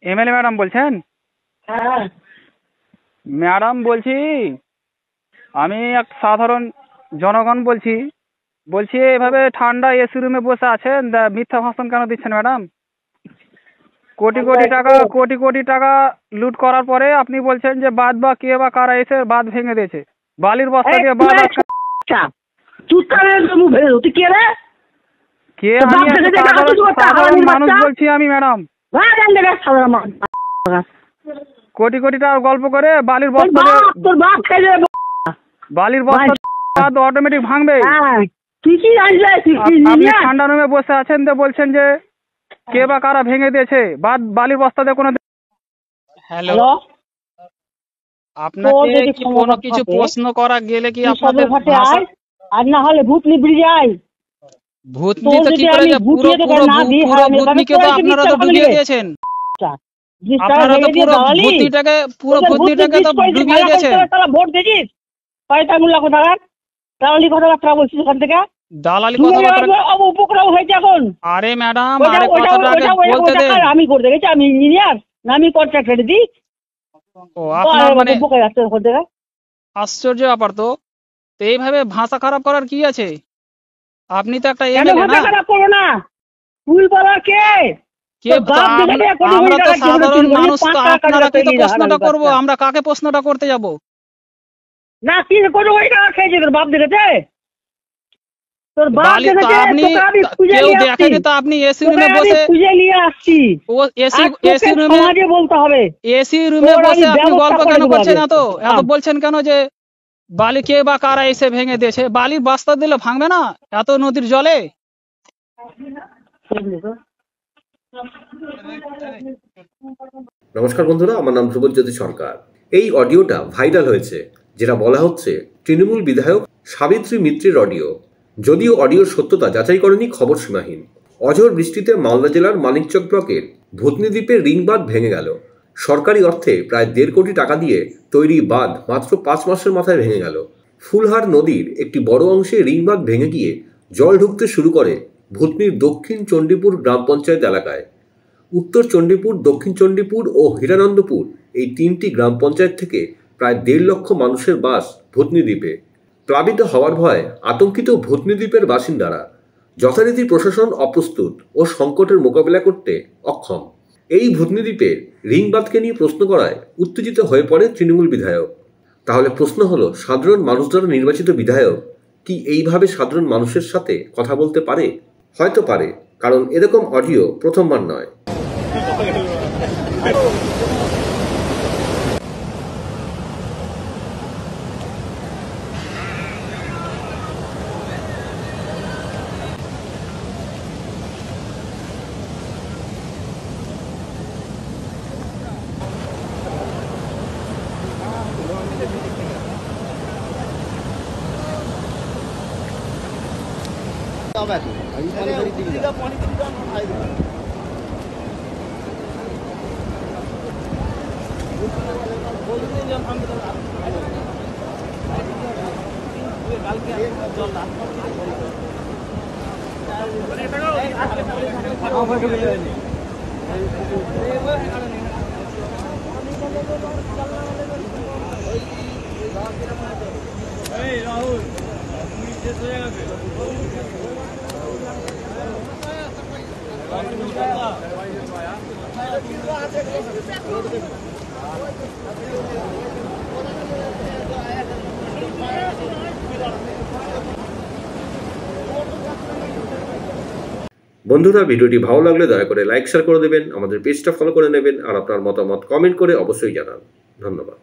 MLA madam বলছেন? হ্যাঁ madam বলছি, আমি এক সাধারণ জনগণ বলছি। বলছি এভাবে ঠান্ডা এসি রুমে বসে আছেন, মিথ্যা ভাষণ কেন দিচ্ছেন ম্যাডাম? কোটি কোটি টাকা লুট করার পরে আপনি বলছেন যে বাঁধ বা কে বা কারা এসে বাঁধ ভেঙে দিয়েছে, বালির বস্তা দিয়ে বাঁধ তুই কে রে? কে? আমি সাধারণ মানুষ বলছি আমি ম্যাডাম। কোটি কোটি টাকার গল্প করে বালির বস্তা বাঁধ অটোমেটিক ভাঙবে। আপনি ঠান্ডা রুমে বসে আছেন তো বলছেন যে কে বা কারা ভেঙে দিয়েছে বালির বস্তা দিয়ে কোনো। হ্যালো, আপনাকে কি কোনো কিছু প্রশ্ন করা গেলে কি আপনাদের আর না হলে ভূতনি ব্রিজে আয়। ভূতনি তো কি করে পুরো ভূতনিকে তো আপনারা তো ডুবিয়ে দিয়েছেন। আপনারা তো পুরো ভূতনিটাকে তো ডুবিয়ে দিয়েছেন। ভোট দিয়েছিস পয়সাগুলো কোথাকার দালালি কথাবার্তা বলছিস ওখান থেকে? দালালি কথাবার্তা উপক্রম হয়েছে এখন। আরে ম্যাডাম, আরে কথাটা আগে বলতে দেন। আমি করতে গেছি, আমি ইঞ্জিনিয়ার না, আমি কন্ট্রাক্টর দিই। ও আপনার মানে আশ্চর্য ব্যাপার তো। এইভাবে ভাষা খারাপ করার কি আছে? আপনি তো একটা এমএলএ না। খারাপ করো না, তুই বলা কে? আমরা তো সাধারণ মানুষ, তো আপনারাকে তো প্রশ্নটা করব, আমরা কাকে প্রশ্নটা করতে যাব? না কি কোটি কোটি টাকা খেয়েছে তোর বাপ দেখেছে? তোর বাপ দেখেছে? আপনি কেউ দেখেনি তো? আপনি এসি রুমে বসে খুঁজে নিয়ে আসছি। ও এসি রুমে সমাজে বলতে হবে। এসি রুমে বসে আপনি গল্প কেন করছেন? এত বলছেন কেন যে বালি কে বা কারা এসে ভেঙে দিয়েছে? বালির বস্তা দিলে ভাঙবে না এত নদীর জলে? নমস্কার বন্ধুরা, আমার নাম ধ্রুবজ্যোতি সরকার। এই অডিওটা ভাইরাল হয়েছে, যেটা বলা হচ্ছে তৃণমূল বিধায়ক সাবিত্রী মিত্রের অডিও। যদিও অডিওর সত্যতা যাচাই করেনি খবর সীমাহীন। অঝোর বৃষ্টিতে মালদা জেলার মানিকচক ব্লকের ভূতনি দ্বীপের রিং বাঁধ ভেঙে গেল। সরকারি অর্থে প্রায় 1.5 কোটি টাকা দিয়ে তৈরি বাঁধ মাত্র 5 মাসের মাথায় ভেঙে গেল। ফুলহার নদীর একটি বড় অংশে রিং বাঁধ ভেঙে গিয়ে জল ঢুকতে শুরু করে ভূতনির দক্ষিণ চণ্ডীপুর গ্রাম পঞ্চায়েত এলাকায়। উত্তর চণ্ডীপুর, দক্ষিণ চণ্ডীপুর ও হীরানন্দপুর এই 3টি গ্রাম পঞ্চায়েত থেকে প্রায় 1.5 লক্ষ মানুষের বাস ভূতনি দ্বীপে। প্লাবিত হওয়ার ভয়ে আতঙ্কিত ভূতনি দ্বীপের বাসিন্দারা। যথারীতি প্রশাসন অপ্রস্তুত ও সংকটের মোকাবিলা করতে অক্ষম। এই ভূতনি দ্বীপের রিং বাঁধকে নিয়ে প্রশ্ন করায় উত্তেজিত হয়ে পড়ে তৃণমূল বিধায়ক। তাহলে প্রশ্ন হলো, সাধারণ মানুষ দ্বারা নির্বাচিত বিধায়ক কি এইভাবে সাধারণ মানুষের সাথে কথা বলতে পারে? হয়তো পারে, কারণ এরকম অডিও প্রথমবার নয়। বন্ধুরা, ভিডিওটি ভালো লাগলে দয়া করে লাইক শেয়ার করে দেবেন, আমাদের পেজটা ফলো করে নেবেন আর আপনার মতামত কমেন্ট করে অবশ্যই জানান। ধন্যবাদ।